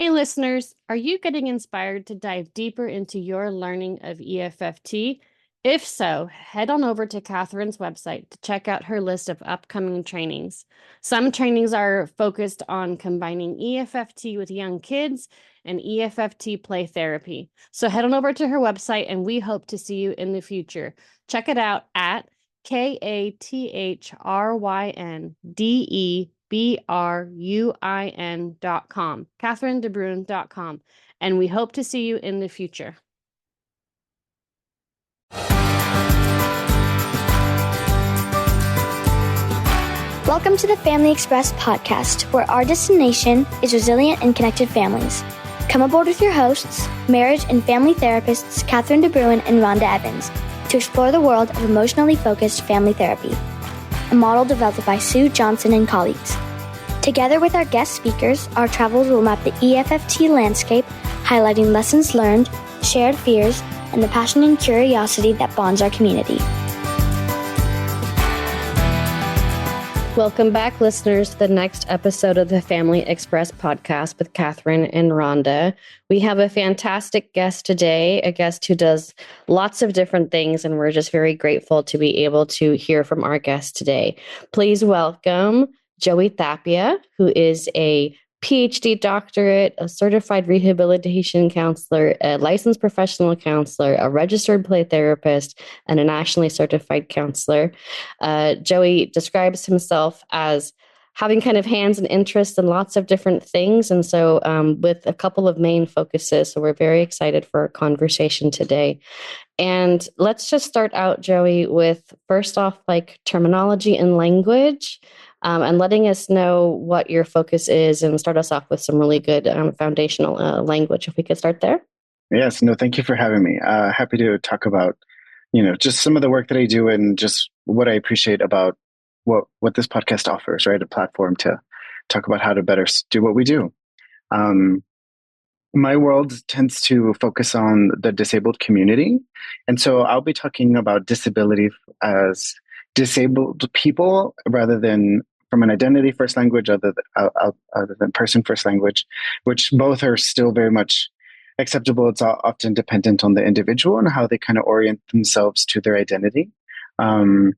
Hey, listeners, are you getting inspired to dive deeper into your learning of EFFT? If so, head on over to Catherine's website to check out her list of upcoming trainings. Some trainings are focused on combining EFFT with young kids and EFFT play therapy. So head on over to her website and we hope to see you in the future. Check it out at KATHRYNDEBRUIN.com, CatherineDeBruin.com, and we hope to see you in the future. Welcome to the Family Express podcast, where our destination is resilient and connected families. Come aboard with your hosts, marriage and family therapists Catherine DeBruin and Rhonda Evans, to explore the world of emotionally focused family therapy, a model developed by Sue Johnson and colleagues. Together with our guest speakers, our travels will map the EFFT landscape, highlighting lessons learned, shared fears, and the passion and curiosity that bonds our community. Welcome back, listeners, to the next episode of the Family Express podcast with Catherine and Rhonda. We have a fantastic guest today, a guest who does lots of different things, and we're just very grateful to be able to hear from our guest today. Please welcome Joey Tapia, who is a PhD doctorate, a certified rehabilitation counselor, a licensed professional counselor, a registered play therapist, and a nationally certified counselor. Joey describes himself as having kind of hands and interests in lots of different things. And so with a couple of main focuses. So we're very excited for our conversation today. And let's just start out, Joey, with first off, like terminology and language. And letting us know what your focus is and start us off with some really good foundational language. If we could start there. Yes, no, thank you for having me. Happy to talk about, just some of the work that I do and just what I appreciate about what this podcast offers, right? A platform to talk about how to better do what we do. My world tends to focus on the disabled community. And so I'll be talking about disability as disabled people rather than from an identity first language other than person first language, which both are still very much acceptable. It's often dependent on the individual and how they kind of orient themselves to their identity. My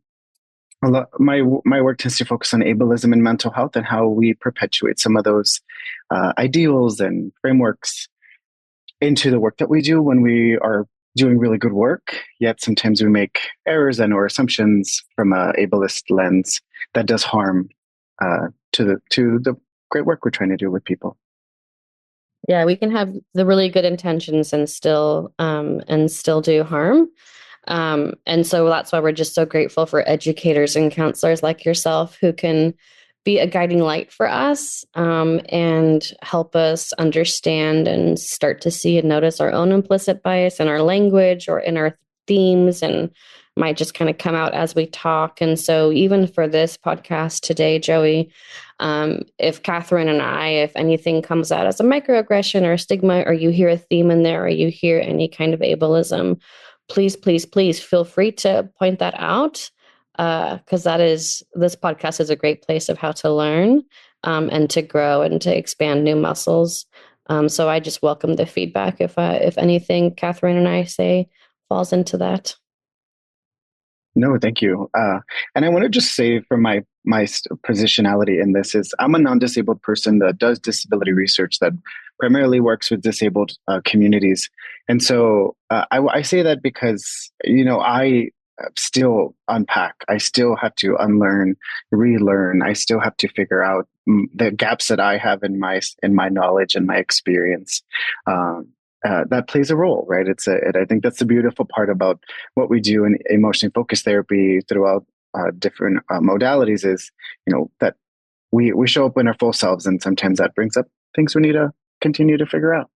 work tends to focus on ableism and mental health and how we perpetuate some of those ideals and frameworks into the work that we do when we are doing really good work, yet sometimes we make errors and or assumptions from a ableist lens that does harm to the great work we're trying to do with people. Yeah, we can have the really good intentions and still do harm. And so that's why we're just so grateful for educators and counselors like yourself who can be a guiding light for us and help us understand and start to see and notice our own implicit bias in our language or in our themes, and might just kind of come out as we talk. And so even for this podcast today, Joey, if Catherine and if anything comes out as a microaggression or a stigma, or you hear a theme in there, or you hear any kind of ableism, please, please, please feel free to point that out. Because this podcast is a great place of how to learn and to grow and to expand new muscles. So I just welcome the feedback if anything Catherine and I say falls into that. No, thank you. And I want to just say from my positionality in this is I'm a non-disabled person that does disability research that primarily works with disabled communities. And so I say that because, I still unpack. I still have to unlearn, relearn. I still have to figure out the gaps that I have in my knowledge and my experience. That plays a role, right? I think that's the beautiful part about what we do in emotionally focused therapy throughout different modalities is, that we show up in our full selves, and sometimes that brings up things we need to continue to figure out.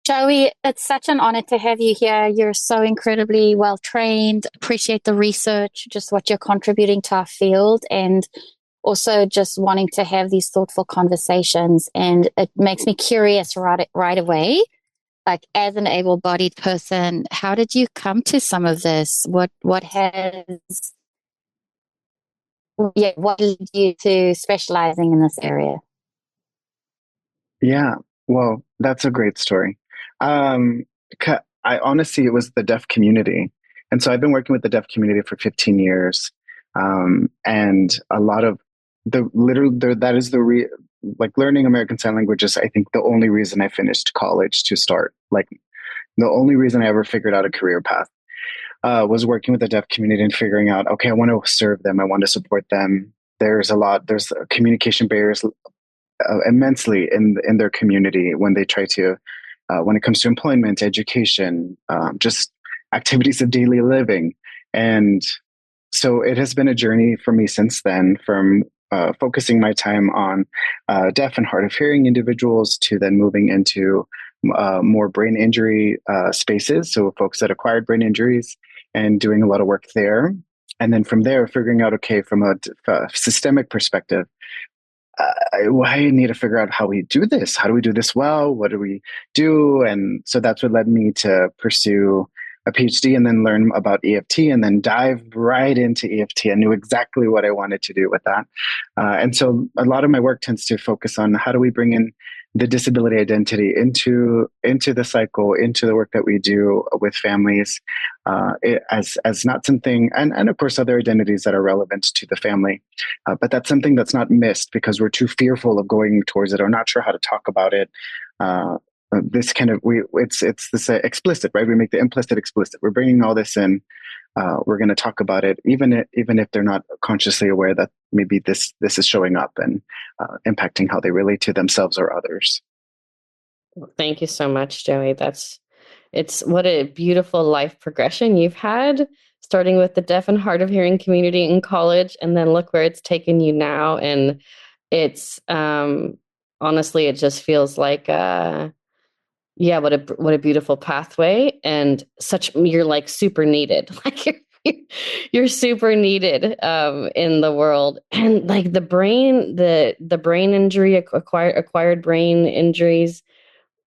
Joey, it's such an honor to have you here. You're so incredibly well trained. Appreciate the research, just what you're contributing to our field, and also just wanting to have these thoughtful conversations. And it makes me curious right away. Like, as an able-bodied person, how did you come to some of this? What led you to specializing in this area? Yeah. Well, that's a great story. Um, I honestly, it was the deaf community. And so I've been working with the deaf community for 15 years. And a lot of that is like learning American Sign Language is, I think, the only reason I finished college to start. Like the only reason I ever figured out a career path was working with the deaf community and figuring out, okay, I want to serve them. I want to support them. There's communication barriers immensely in their community when they try to when it comes to employment, education, just activities of daily living. And so it has been a journey for me since then, from focusing my time on deaf and hard of hearing individuals to then moving into more brain injury spaces. So folks that acquired brain injuries and doing a lot of work there. And then from there, figuring out, okay, from a systemic perspective, I need to figure out how we do this. How do we do this well? What do we do? And so that's what led me to pursue a PhD and then learn about EFT and then dive right into EFT. I knew exactly what I wanted to do with that. And so a lot of my work tends to focus on how do we bring in the disability identity into the cycle, into the work that we do with families, as not something, and of course other identities that are relevant to the family, but that's something that's not missed because we're too fearful of going towards it or not sure how to talk about it. This kind of it's this explicit, right? We make the implicit explicit. We're bringing all this in. We're going to talk about it, even if they're not consciously aware that maybe this is showing up and impacting how they relate to themselves or others. Thank you so much, Joey. It's what a beautiful life progression you've had, starting with the deaf and hard of hearing community in college, and then look where it's taken you now. And it's honestly, it just feels like yeah, what a beautiful pathway, and you're like super needed. Like you're super needed in the world. And like the brain injury, acquired brain injuries,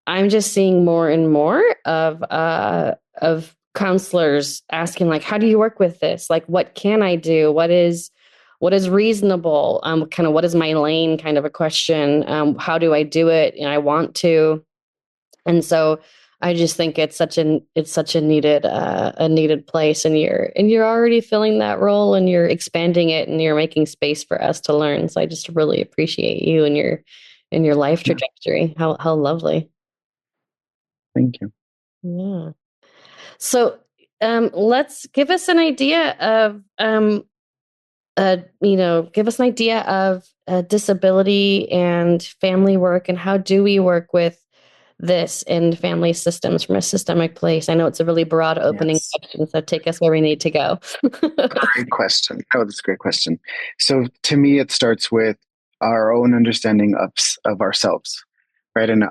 I'm just seeing more and more of counselors asking, like, how do you work with this? Like, what can I do? What is reasonable? Kind of what is my lane? Kind of a question. How do I do it? And I want to. And so I just think it's such a needed place, and you're already filling that role, and you're expanding it, and you're making space for us to learn. So I just really appreciate you and your life trajectory. How lovely. Thank you. Yeah. So let's give us an idea of give us an idea of disability and family work, and how do we work with this in family systems from a systemic place? I know it's a really broad opening Yes. question, so take us where we need to go. Great question. Oh, that's a great question. So to me, it starts with our own understanding of ourselves, right? And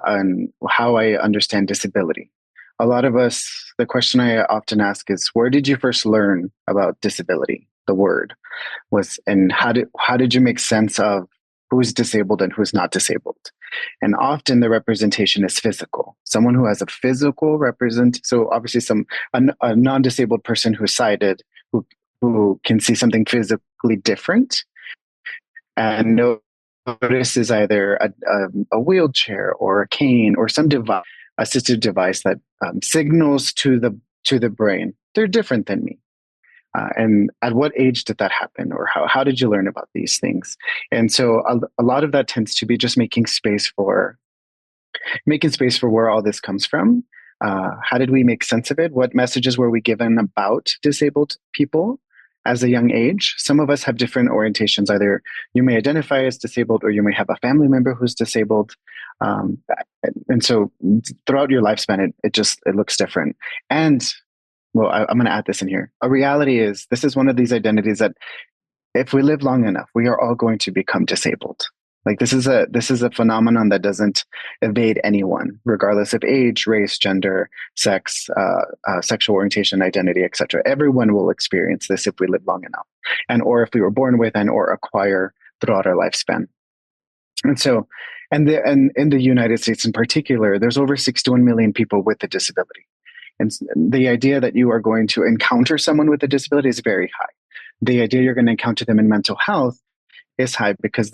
how I understand disability. A lot of us, the question I often ask is, where did you first learn about disability? The word and how did you make sense of who's disabled and who's not disabled? And often the representation is physical. Someone who has a physical so obviously a non-disabled person who's sighted, who can see something physically different and notices either a wheelchair or a cane or some assistive device that signals to the brain, they're different than me. And at what age did that happen, or how did you learn about these things? And so a lot of that tends to be just making space for where all this comes from. How did we make sense of it? What messages were we given about disabled people as a young age? Some of us have different orientations. Either you may identify as disabled, or you may have a family member who's disabled. And so throughout your lifespan, it looks different. And well, I'm going to add this in here. A reality is this is one of these identities that if we live long enough, we are all going to become disabled. Like this is a phenomenon that doesn't evade anyone, regardless of age, race, gender, sex, sexual orientation, identity, etc. Everyone will experience this if we live long enough, or if we were born with or acquire throughout our lifespan. And so, and in the United States in particular, there's over 61 million people with a disability. And the idea that you are going to encounter someone with a disability is very high. The idea you're going to encounter them in mental health is high because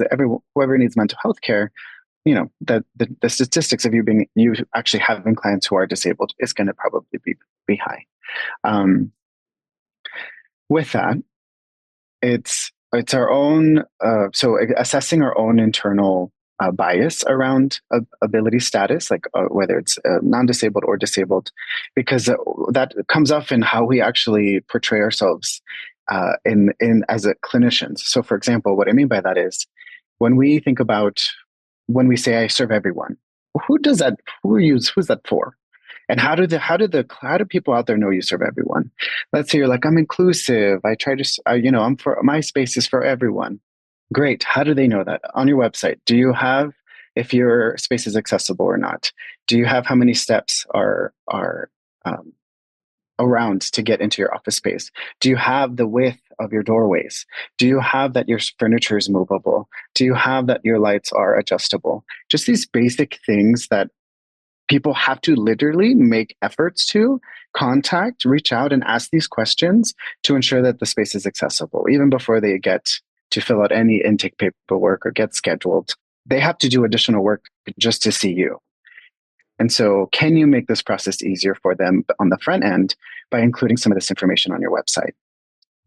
whoever needs mental health care the statistics of you actually having clients who are disabled is going to probably be high. With that, it's our own, so assessing our own internal bias around ability status, like whether it's non-disabled or disabled, because that comes off in how we actually portray ourselves in as a clinicians. So, for example, what I mean by that is when we say I serve everyone, who does that? Who's that for? And how do people out there know you serve everyone? Let's say you're like, I'm inclusive. I try to, I'm for my space is for everyone. Great. How do they know that? On your website, do you have if your space is accessible or not? Do you have how many steps are around to get into your office space? Do you have the width of your doorways? Do you have that your furniture is movable? Do you have that your lights are adjustable? Just these basic things that people have to literally make efforts to reach out and ask these questions to ensure that the space is accessible, even before they get to fill out any intake paperwork or get scheduled. They have to do additional work just to see you. And so can you make this process easier for them on the front end by including some of this information on your website?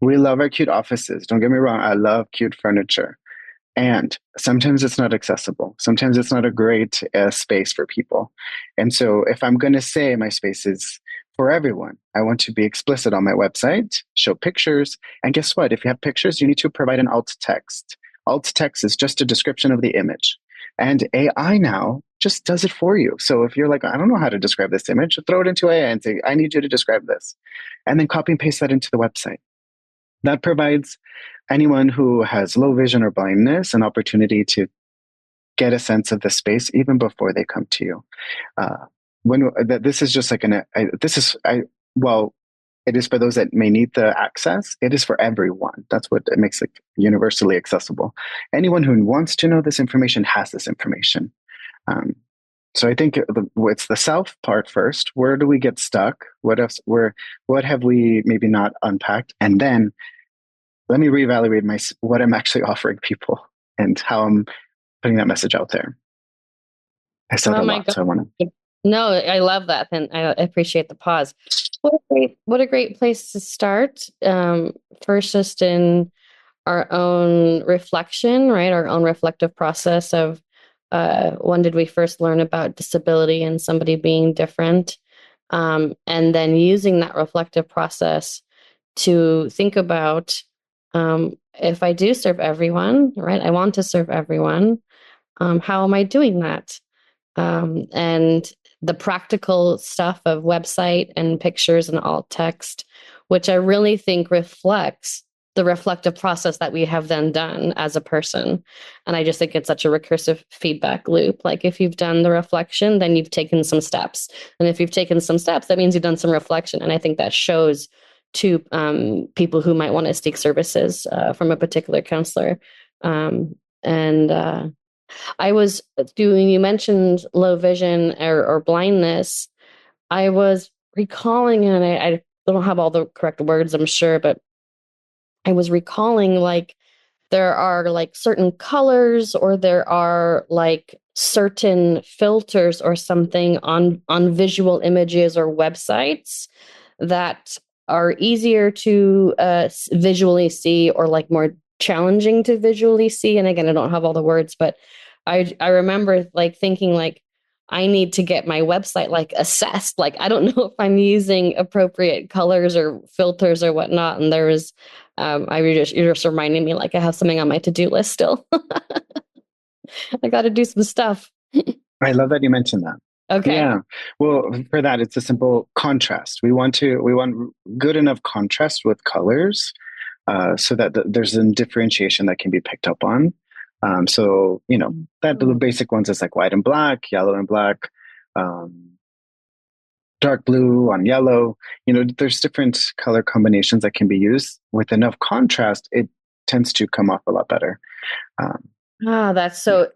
We love our cute offices. Don't get me wrong. I love cute furniture. And sometimes it's not accessible. Sometimes it's not a great space for people. And so if I'm going to say my space is for everyone, I want to be explicit on my website, show pictures. And guess what? If you have pictures, you need to provide an alt text. Alt text is just a description of the image. And AI now just does it for you. So if you're like, I don't know how to describe this image, throw it into AI and say, I need you to describe this. And then copy and paste that into the website. That provides anyone who has low vision or blindness an opportunity to get a sense of the space even before they come to you. This is just like it is for those that may need the access. It is for everyone. That's what it makes it universally accessible. Anyone who wants to know this information has this information. So I think it's the self part first. Where do we get stuck? What have we maybe not unpacked? And then let me reevaluate what I'm actually offering people and how I'm putting that message out there. I said a lot, so I want to. No, I love that, and I appreciate the pause. What a great place to start. First, just in our own reflection, right? Our own reflective process of when did we first learn about disability and somebody being different, and then using that reflective process to think about if I do serve everyone, right? I want to serve everyone. How am I doing that? And the practical stuff of website and pictures and alt text, which I really think reflects the reflective process that we have then done as a person. And I just think it's such a recursive feedback loop. Like if you've done the reflection, then you've taken some steps. And if you've taken some steps, that means you've done some reflection. And I think that shows to people who might want to seek services from a particular counselor. I was doing, you mentioned low vision or blindness. I was recalling, and I don't have all the correct words, I'm sure, but I was recalling like there are like certain colors or there are like certain filters or something on visual images or websites that are easier to visually see or like more challenging to visually see. And again, I don't have all the words, but I remember like thinking like, I need to get my website like assessed. Like, I don't know if I'm using appropriate colors or filters or whatnot. And there was, you're just reminding me like I have something on my to-do list still. I got to do some stuff. I love that you mentioned that. Okay. Yeah. Well, for that, it's a simple contrast. We want good enough contrast with colors so that there's a differentiation that can be picked up on. So, that the basic ones is like white and black, yellow and black, dark blue on yellow. There's different color combinations that can be used. With enough contrast, it tends to come off a lot better. That's so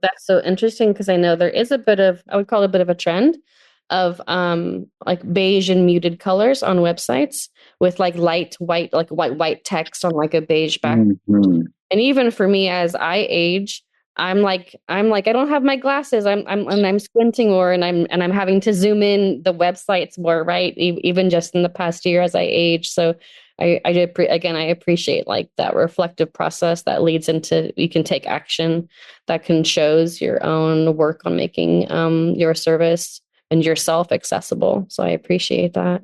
interesting because I know there is I would call it a bit of a trend of like beige and muted colors on websites with like light white, like white text on like a beige background. Mm-hmm. And even for me as I age, I don't have my glasses. I'm squinting more, and I'm having to zoom in the websites more, right? Even just in the past year as I age. So again, I appreciate like that reflective process that leads into you can take action that can shows your own work on making your service and yourself accessible. So I appreciate that.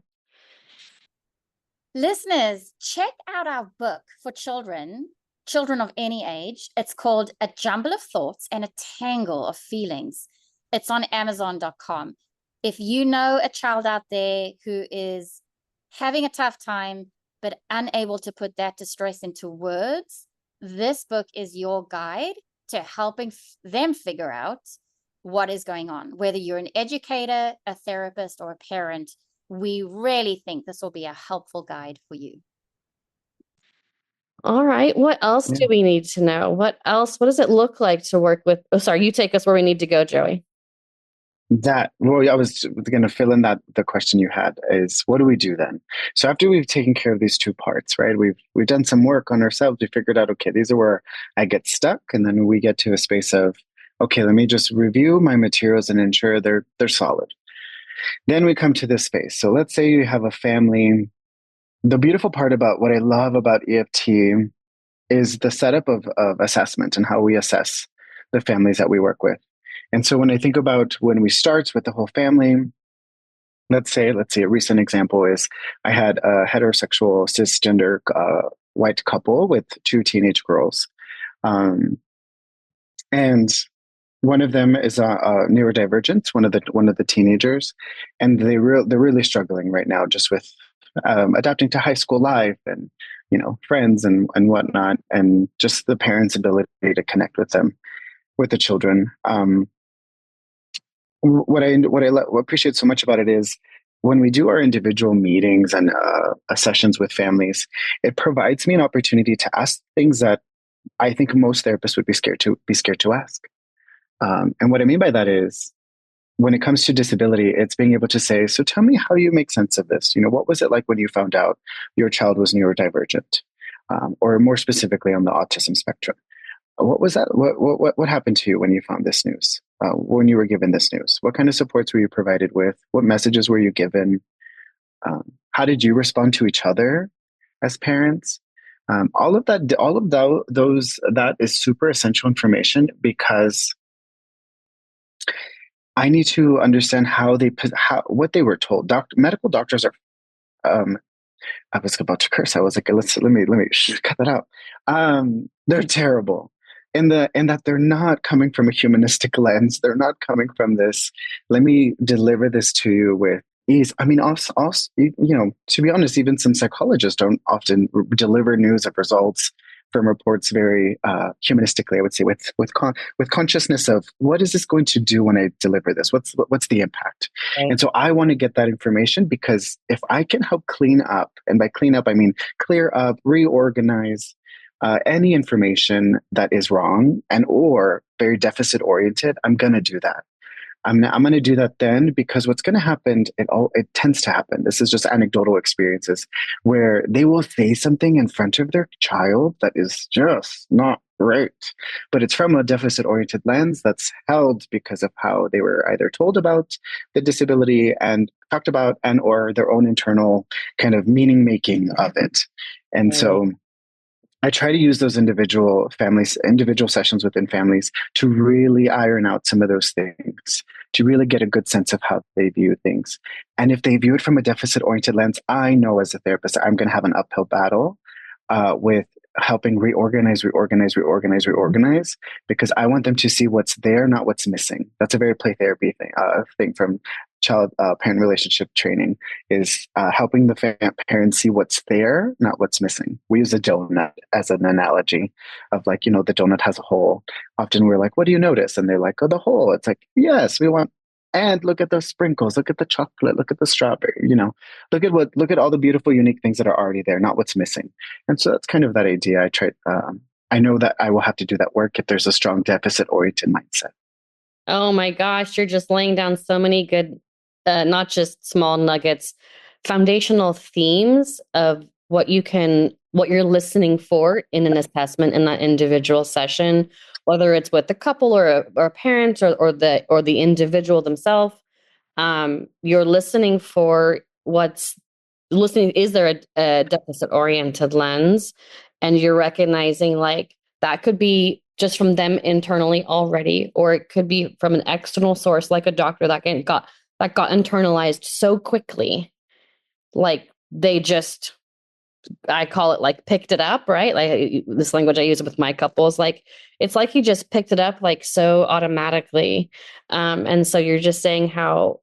Listeners, check out our book for children of any age. It's called A Jumble of Thoughts and a Tangle of Feelings. It's on Amazon.com. If you know a child out there who is having a tough time, but unable to put that distress into words, this book is your guide to helping them figure out what is going on. Whether you're an educator, a therapist, or a parent, we really think this will be a helpful guide for you. All right. What else do we need to know? What does it look like to work with? Oh, sorry, you take us where we need to go, Joey. I was going to fill in the question you had is, what do we do then? So after we've taken care of these two parts, right? We've done some work on ourselves. We figured out, okay, these are where I get stuck, and then we get to a space of, okay, let me just review my materials and ensure they're solid. Then we come to this space. So let's say you have a family. The beautiful part about what I love about EFT is the setup of assessment and how we assess the families that we work with. And so when I think about when we start with the whole family, let's say a recent example is I had a heterosexual cisgender white couple with two teenage girls. And one of them is neurodivergent, one of the teenagers, and they're really struggling right now just with adapting to high school life and friends and whatnot, and just the parents' ability to connect with the children. What I appreciate so much about it is when we do our individual meetings and sessions with families, it provides me an opportunity to ask things that I think most therapists would be scared to ask. And what I mean by that is, when it comes to disability, it's being able to say, so tell me how you make sense of this. What was it like when you found out your child was neurodivergent, or more specifically on the autism spectrum? What was that? What happened to you when you found this news? When you were given this news, what kind of supports were you provided with? What messages were you given? How did you respond to each other as parents? All of that is super essential information, because I need to understand what they were told. Medical doctors are. I was about to curse. I was like, let me cut that out. They're terrible. In that they're not coming from a humanistic lens. They're not coming from this, let me deliver this to you with ease. I mean, also, to be honest, even some psychologists don't often deliver news of results from reports very humanistically, I would say, with consciousness of, what is this going to do when I deliver this? What's the impact? Right. And so I want to get that information, because if I can help clean up, and by clean up I mean clear up, reorganize any information that is wrong and or very deficit oriented, I'm going to do that. I'm going to do that then, because what's going to happen, it tends to happen. This is just anecdotal experiences where they will say something in front of their child that is just not right, but it's from a deficit oriented lens that's held because of how they were either told about the disability and talked about, and or their own internal kind of meaning making of it. And so I try to use those individual sessions within families to really iron out some of those things, to really get a good sense of how they view things. And if they view it from a deficit-oriented lens, I know as a therapist, I'm going to have an uphill battle with helping reorganize, because I want them to see what's there, not what's missing. That's a very play therapy thing from child parent relationship training, is helping the parents see what's there, not what's missing. We use a donut as an analogy of, like, the donut has a hole. Often we're like, what do you notice? And they're like, oh, the hole. It's like, yes, we want, and look at the sprinkles, look at the chocolate, look at the strawberry, look at all the beautiful, unique things that are already there, not what's missing. And so that's kind of that idea. I know that I will have to do that work if there's a strong deficit oriented mindset. Oh my gosh, you're just laying down so many good, not just small nuggets, foundational themes of what you're listening for in an assessment in that individual session, whether it's with the couple or a parent or the individual themselves. You're listening for is there a deficit oriented lens, and you're recognizing like that could be just from them internally already, or it could be from an external source like a doctor that got internalized so quickly, like they just, I call it like picked it up, right? Like this language I use with my couples, like it's like he just picked it up like so automatically. And so you're just saying how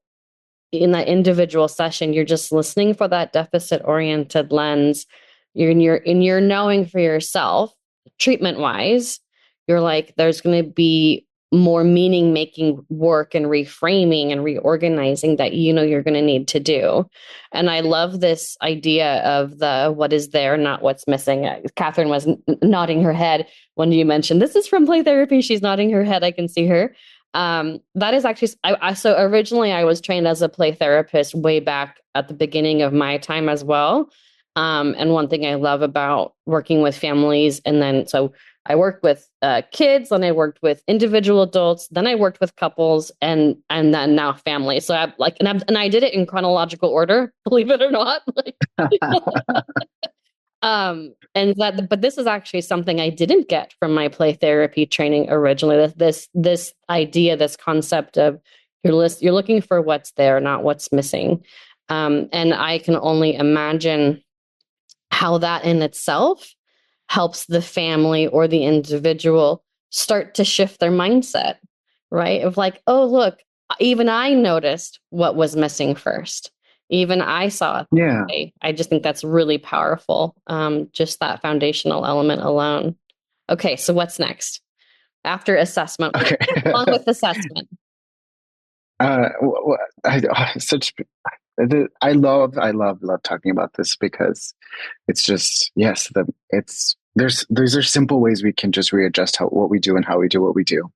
in that individual session, you're just listening for that deficit oriented lens. You're knowing for yourself, treatment wise, you're like, there's going to be more meaning making work and reframing and reorganizing that you're going to need to do. And I love this idea of the what is there, not what's missing. Catherine was nodding her head when you mentioned this is from play therapy. She's nodding her head. I can see her. That is actually, so originally I was trained as a play therapist way back at the beginning of my time as well. And one thing I love about working with families, and then so I worked with kids, then I worked with individual adults, then I worked with couples, and then now families. So I did it in chronological order, believe it or not. But this is actually something I didn't get from my play therapy training originally. This idea, this concept of you're looking for what's there, not what's missing. And I can only imagine how that in itself helps the family or the individual start to shift their mindset, right? Of like, oh, look, even I noticed what was missing first. Even I saw it. Yeah. I just think that's really powerful. Just that foundational element alone. Okay, so what's next after assessment? Okay. Along with assessment. I love talking about this because it's just, yes, these are simple ways we can just readjust what we do and how we do what we do.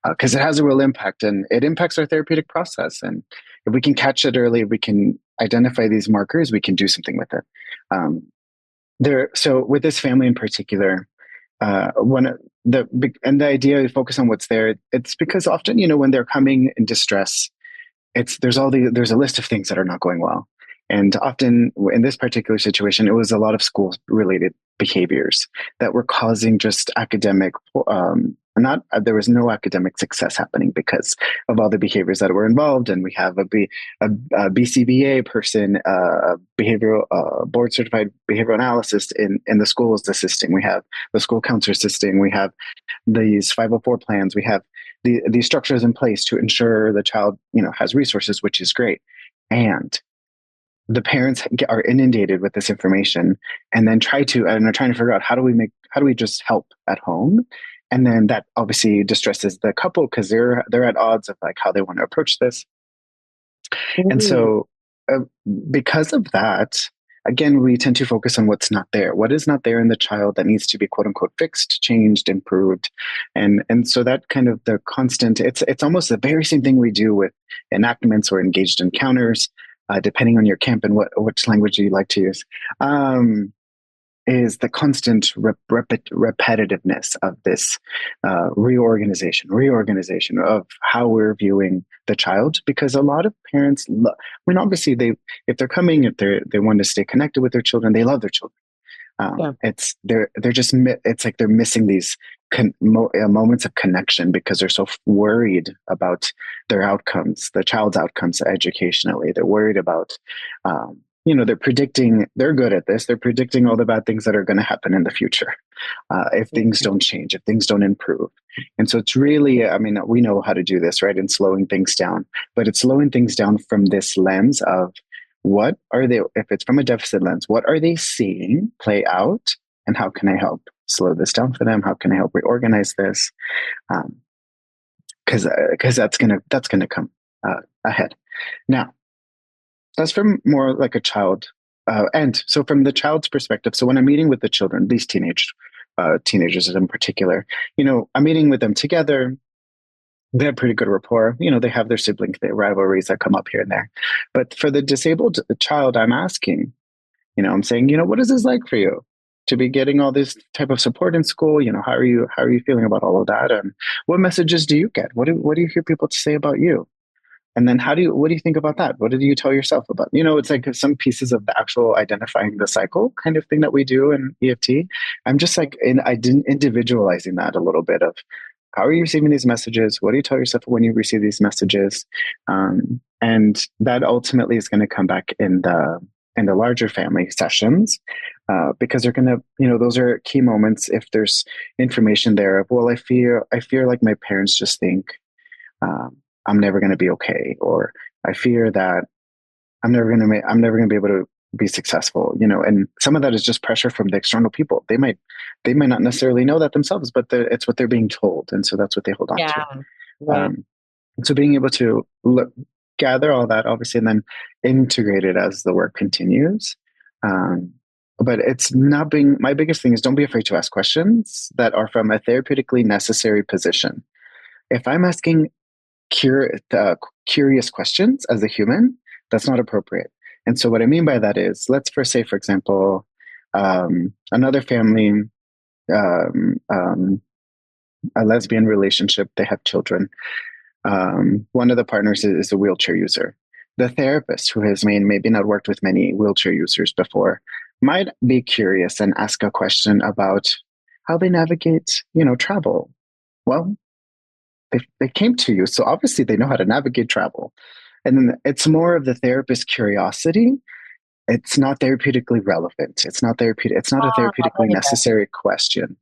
Because it has a real impact, and it impacts our therapeutic process. And if we can catch it early, we can identify these markers, we can do something with it. So with this family in particular, the idea to focus on what's there, it's because often, when they're coming in distress, there's a list of things that are not going well. And often in this particular situation, it was a lot of school related behaviors that were causing just there was no academic success happening because of all the behaviors that were involved. And we have a BCBA person, behavioral board certified behavioral analyst in the schools assisting. We have the school counselor assisting. We have these 504 plans. We have these structures in place to ensure the child, has resources, which is great. And the parents are inundated with this information and then are trying to figure out how do we just help at home. And then that obviously distresses the couple because they're at odds of like how they want to approach this. Mm-hmm. And so because of that, again, we tend to focus on what's not there. What is not there in the child that needs to be quote unquote fixed, changed, improved. And so that kind of the constant, it's almost the very same thing we do with enactments or engaged encounters, depending on your camp and which language you like to use, is the constant repetitiveness of this reorganization of how we're viewing the child. Because a lot of parents, obviously if they're coming, if they want to stay connected with their children, they love their children. It's like they're missing these moments of connection because they're so worried about their outcomes, the child's outcomes educationally. They're worried about, they're good at this. They're predicting all the bad things that are going to happen in the future if things don't change, if things don't improve. And so it's really, we know how to do this, right? In slowing things down, but it's slowing things down from this lens of what are they, if it's from a deficit lens, what are they seeing play out and how can I help slow this down for them? How can I help reorganize this? Because that's gonna come ahead. Now, that's from more like a child. And so from the child's perspective, so when I'm meeting with the children, these teenagers in particular, I'm meeting with them together. They have pretty good rapport. They have their sibling rivalries that come up here and there. But for the disabled child, I'm asking, I'm saying, what is this like for you? to be getting all this type of support in school? How are you feeling about all of that? And what messages do you get? What do you hear people say about you? And then what do you think about that? What did you tell yourself about? It's like some pieces of the actual identifying the cycle kind of thing that we do in EFT. I'm just like, I didn't individualizing that a little bit of how are you receiving these messages? What do you tell yourself when you receive these messages? And that ultimately is going to come back in the larger family sessions, because they're going to, those are key moments. If there's information there of, well, I fear like my parents just think, I'm never going to be okay, or I fear that I'm never going to be able to be successful, and some of that is just pressure from the external people. They might not necessarily know that themselves, but it's what they're being told. And so that's what they hold on to. Right. And so being able to gather all that, obviously, and then integrate it as the work continues. But it's not being, my biggest thing is don't be afraid to ask questions that are from a therapeutically necessary position. If I'm asking curious questions as a human, that's not appropriate. And so what I mean by that is, let's first say, for example, another family, a lesbian relationship, they have children. One of the partners is a wheelchair user. The therapist, who has maybe not worked with many wheelchair users before, might be curious and ask a question about how they navigate, travel. Well, they came to you, so obviously they know how to navigate travel. And then it's more of the therapist's curiosity. It's not therapeutically relevant. It's not therapeutic. It's not a therapeutically necessary question.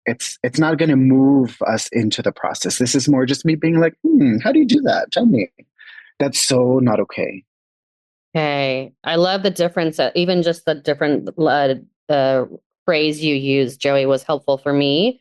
It's not going to move us into the process. This is more just me being like, how do you do that? Tell me. That's so not okay. Okay. I love the difference. Even just the different phrase you used, Joey, was helpful for me.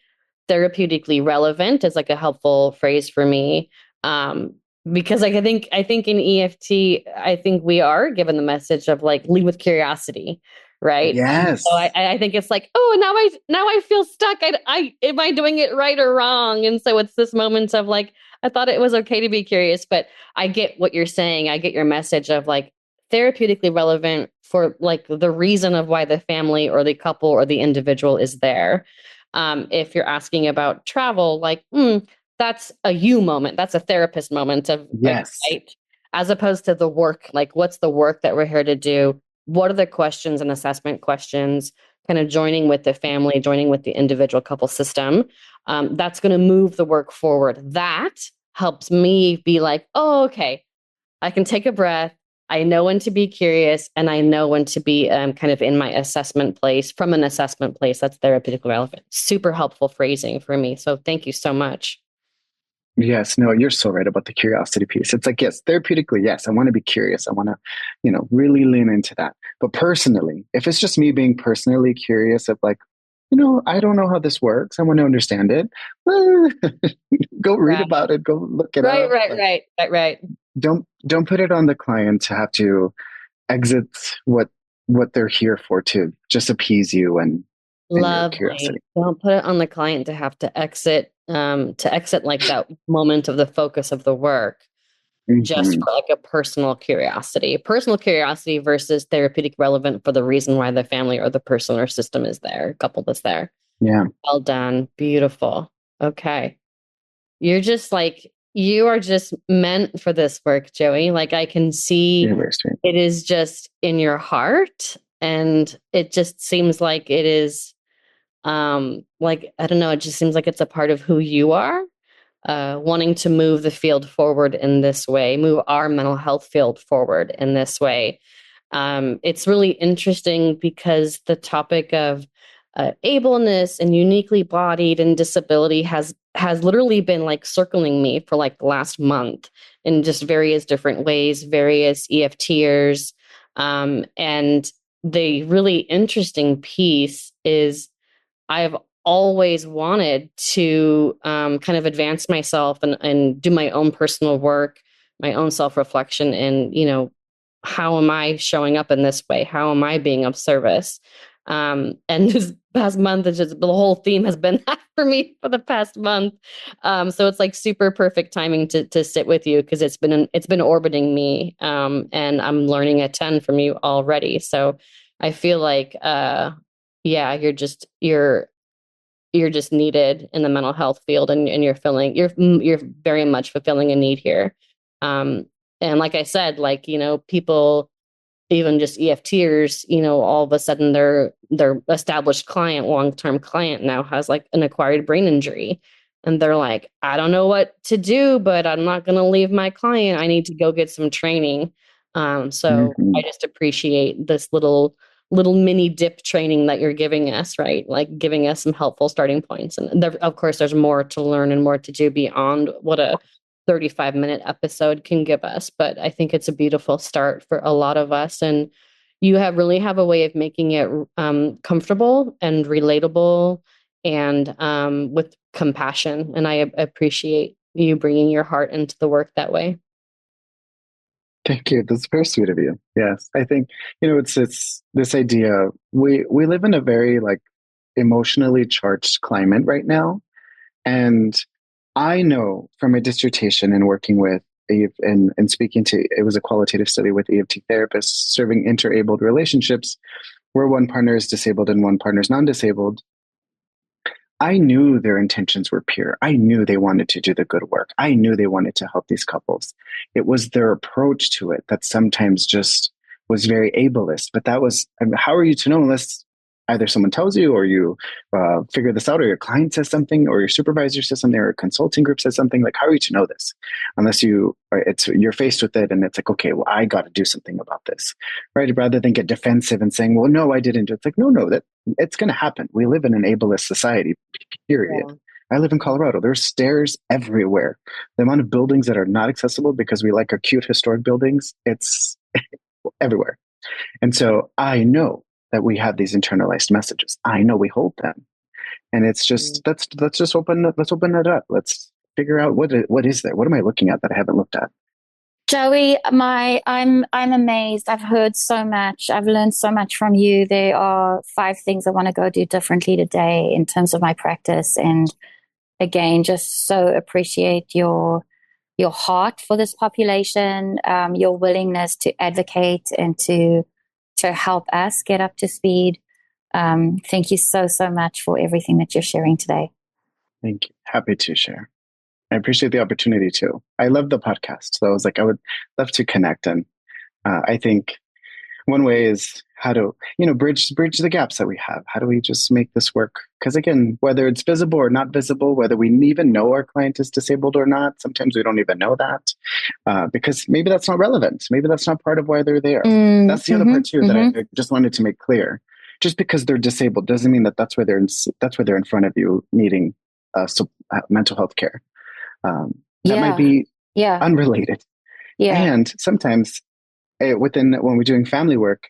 Therapeutically relevant is like a helpful phrase for me. Because like I think in EFT, I think we are given the message of like lead with curiosity, right? Yes. So I think it's like, oh, now I feel stuck. I am I doing it right or wrong? And so it's this moment of like, I thought it was okay to be curious, but I get what you're saying. I get your message of like therapeutically relevant for like the reason of why the family or the couple or the individual is there. If you're asking about travel, like, that's a you moment. That's a therapist moment of, yes, right? As opposed to the work, like what's the work that we're here to do? What are the questions and assessment questions? Kind of joining with the family, joining with the individual couple system. That's going to move the work forward. That helps me be like, oh, okay, I can take a breath. I know when to be curious, and I know when to be kind of in my assessment place, from an assessment place that's therapeutically relevant. Super helpful phrasing for me. So thank you so much. Yes, no, you're so right about the curiosity piece. It's like, yes, therapeutically, yes, I want to be curious. I want to, really lean into that. But personally, if it's just me being personally curious of like, I don't know how this works. I want to understand it. Well, go read about it. Go look it up. Right. Don't put it on the client to have to exit what they're here for, to just appease you and your curiosity. Don't put it on the client to have to exit like that moment of the focus of the work, just for like a personal curiosity versus therapeutic relevant for the reason why the family or the person or system is there, couple that's there. Yeah. Well done. Beautiful. Okay. You are just meant for this work, Joey. Like I can see it is just in your heart, and it just seems like it is like, I don't know, it just seems like it's a part of who you are, wanting to move the field forward in this way, move our mental health field forward in this way. It's really interesting because the topic of ableness and uniquely bodied and disability has literally been like circling me for like the last month in just various different ways, various EFTers. And the really interesting piece is I've always wanted to kind of advance myself and do my own personal work, my own self-reflection, and, how am I showing up in this way? How am I being of service? And this past month, it's just the whole theme has been that for me for the past month. So it's like super perfect timing to sit with you, because it's been orbiting me, and I'm learning a ton from you already. So I feel like yeah, you're just needed in the mental health field, and you're very much fulfilling a need here. Um, and like I said, like, people, even just EFTers, all of a sudden their established client, long-term client now has like an acquired brain injury. And they're like, I don't know what to do, but I'm not going to leave my client. I need to go get some training. So I Mhm. just appreciate this little mini dip training that you're giving us, right? Like giving us some helpful starting points. And of course, there's more to learn and more to do beyond what a 35-minute episode can give us. But I think it's a beautiful start for a lot of us. And you really have a way of making it comfortable and relatable, and with compassion. And I appreciate you bringing your heart into the work that way. Thank you. That's very sweet of you. Yes, I think it's this idea. We live in a very like emotionally charged climate right now, and I know from a dissertation and working with and speaking to, it was a qualitative study with EFT therapists serving interabled relationships where one partner is disabled and one partner is non-disabled. I knew their intentions were pure. I knew they wanted to do the good work. I knew they wanted to help these couples. It was their approach to it that sometimes just was very ableist. But that was, I mean, how are you to know unless either someone tells you, or you figure this out, or your client says something, or your supervisor says something, or a consulting group says something? Like, how are you to know this unless you're faced with it, and it's like, okay, well, I got to do something about this, right? Rather than get defensive and saying, well, no, I didn't. It's like, no, that it's going to happen. We live in an ableist society, period. Yeah. I live in Colorado. There's stairs everywhere. The amount of buildings that are not accessible because we like our cute historic buildings, it's everywhere. And so I know that we have these internalized messages. I know we hold them. And it's just, let's open it up. Let's figure out what is there? What am I looking at that I haven't looked at? Joey, I'm amazed. I've heard so much. I've learned so much from you. There are 5 things I want to go do differently today in terms of my practice. And again, just so appreciate your heart for this population, your willingness to advocate and to help us get up to speed. Thank you so much for everything that you're sharing today. Thank you. Happy to share. I appreciate the opportunity too. I love the podcast. So I was like, I would love to connect. And I think one way is how to, bridge the gaps that we have. How do we just make this work? Because again, whether it's visible or not visible, whether we even know our client is disabled or not, sometimes we don't even know that because maybe that's not relevant. Maybe that's not part of why they're there. That's the other part too that I just wanted to make clear. Just because they're disabled doesn't mean that that's where they're in front of you needing mental health care. That might be unrelated. Yeah. And sometimes when we're doing family work,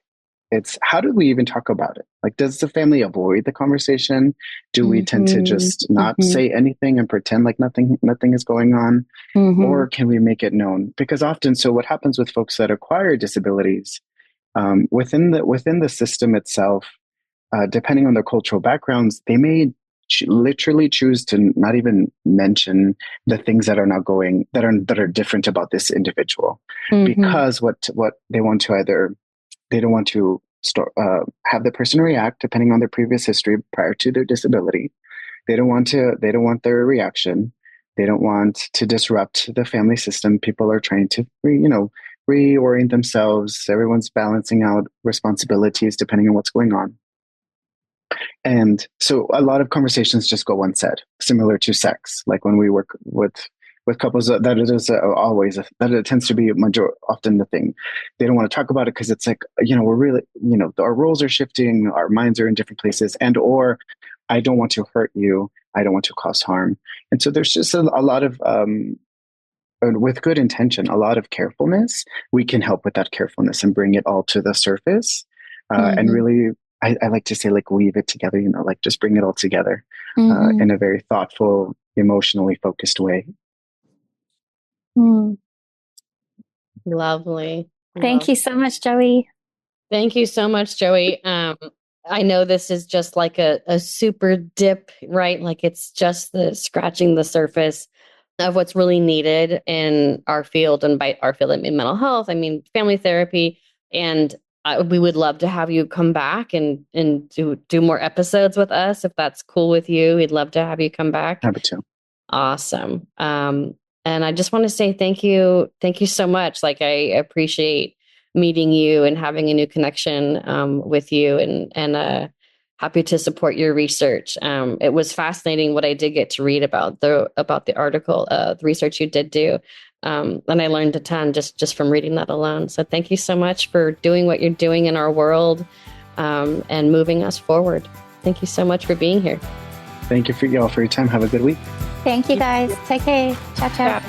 it's how do we even talk about it? Like, does the family avoid the conversation? Do we tend to just not say anything and pretend like nothing is going on? Or can we make it known? Because often, so what happens with folks that acquire disabilities within the system itself, depending on their cultural backgrounds, they may literally choose to not even mention the things that are not going that are different about this individual, because what they want to they don't want to have the person react depending on their previous history prior to their disability. They don't want their reaction. They don't want to disrupt the family system. People are trying to reorient themselves. Everyone's balancing out responsibilities depending on what's going on. And so a lot of conversations just go unsaid, similar to sex. Like when we work with couples, that it is that it tends to be often the thing. They don't want to talk about it because it's like, we're really, our roles are shifting, our minds are in different places, and or I don't want to hurt you, I don't want to cause harm. And so there's just a lot of with good intention, a lot of carefulness. We can help with that carefulness and bring it all to the surface, and really, I like to say, like, weave it together, like just bring it all together in a very thoughtful, emotionally focused way. Lovely. Thank you so much, Joey. Thank you so much, Joey. I know this is just like a super dip, right? Like it's just scratching the surface of what's really needed in our field, and by our field, I mean mental health, I mean family therapy. And we would love to have you come back and do more episodes with us. If that's cool with you, we'd love to have you come back. Happy to. Awesome. And I just want to say thank you. Thank you so much. Like, I appreciate meeting you and having a new connection with you, and happy to support your research. It was fascinating what I did get to read about the article, the research you did do. And I learned a ton just from reading that alone. So thank you so much for doing what you're doing in our world, and moving us forward. Thank you so much for being here. Thank you for y'all for your time. Have a good week. Thank you, guys. Take care. Ciao, ciao.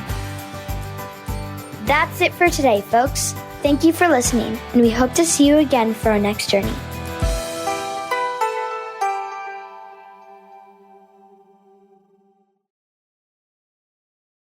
That's it for today, folks. Thank you for listening, and we hope to see you again for our next journey.